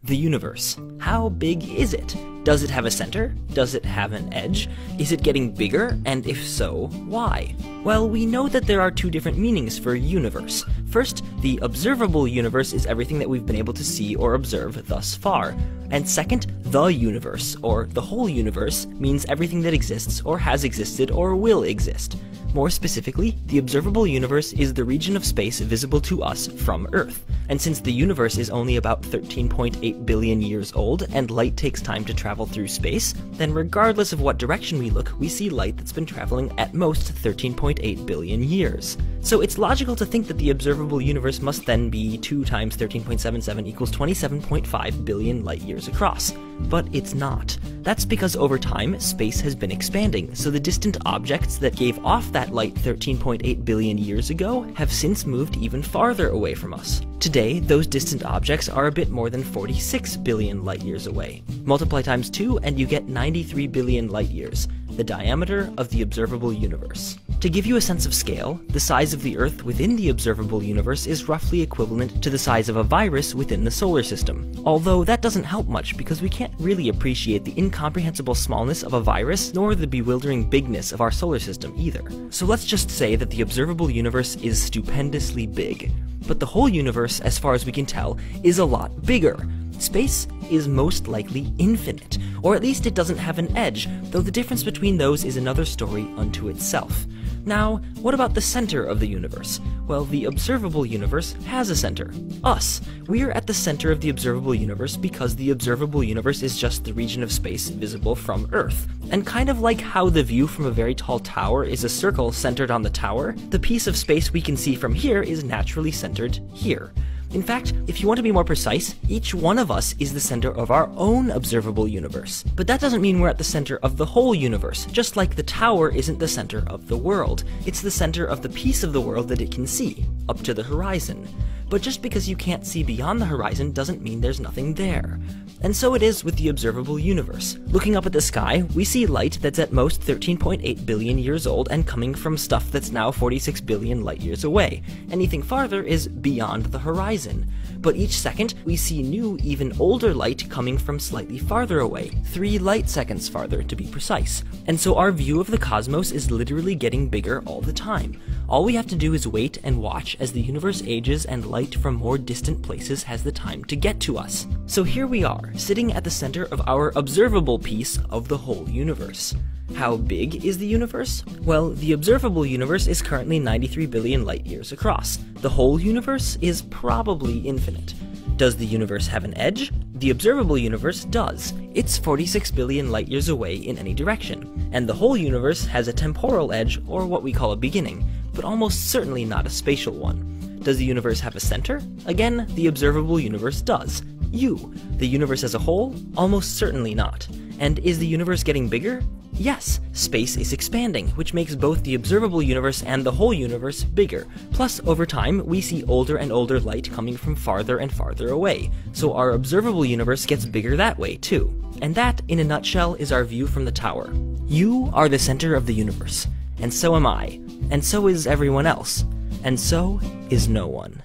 The universe. How big is it? Does it have a center? Does it have an edge? Is it getting bigger? And if so, why? Well, we know that there are two different meanings for universe. First, the observable universe is everything that we've been able to see or observe thus far. And second, the universe, or the whole universe, means everything that exists or has existed or will exist. More specifically, the observable universe is the region of space visible to us from Earth. And since the universe is only about 13.8 billion years old, and light takes time to travel through space, then regardless of what direction we look, we see light that's been traveling at most 13.8 billion years. So it's logical to think that the observable universe must then be 2 times 13.77 equals 27.5 billion light years across. But it's not. That's because over time, space has been expanding, so the distant objects that gave off that light 13.8 billion years ago have since moved even farther away from us. Today, those distant objects are a bit more than 46 billion light years away. Multiply times 2 and you get 93 billion light years, the diameter of the observable universe. To give you a sense of scale, the size of the Earth within the observable universe is roughly equivalent to the size of a virus within the solar system. Although that doesn't help much because we can't really appreciate the incomprehensible smallness of a virus nor the bewildering bigness of our solar system either. So let's just say that the observable universe is stupendously big. But the whole universe, as far as we can tell, is a lot bigger. Space is most likely infinite, or at least it doesn't have an edge, though the difference between those is another story unto itself. Now, what about the center of the universe? Well, the observable universe has a center. Us. We're at the center of the observable universe because the observable universe is just the region of space visible from Earth. And kind of like how the view from a very tall tower is a circle centered on the tower, the piece of space we can see from here is naturally centered here. In fact, if you want to be more precise, each one of us is the center of our own observable universe. But that doesn't mean we're at the center of the whole universe, just like the tower isn't the center of the world. It's the center of the piece of the world that it can see, up to the horizon. But just because you can't see beyond the horizon doesn't mean there's nothing there. And so it is with the observable universe. Looking up at the sky, we see light that's at most 13.8 billion years old and coming from stuff that's now 46 billion light years away. Anything farther is beyond the horizon. But each second, we see new, even older light coming from slightly farther away, 3 light seconds farther to be precise. And so our view of the cosmos is literally getting bigger all the time. All we have to do is wait and watch as the universe ages and light from more distant places has the time to get to us. So here we are, sitting at the center of our observable piece of the whole universe. How big is the universe? Well, the observable universe is currently 93 billion light years across. The whole universe is probably infinite. Does the universe have an edge? The observable universe does. It's 46 billion light years away in any direction. And the whole universe has a temporal edge, or what we call a beginning, but almost certainly not a spatial one. Does the universe have a center? Again, the observable universe does. You. The universe as a whole? Almost certainly not. And is the universe getting bigger? Yes, space is expanding, which makes both the observable universe and the whole universe bigger. Plus, over time, we see older and older light coming from farther and farther away, so our observable universe gets bigger that way too. And that, in a nutshell, is our view from the tower. You are the center of the universe, and so am I, and so is everyone else, and so is no one.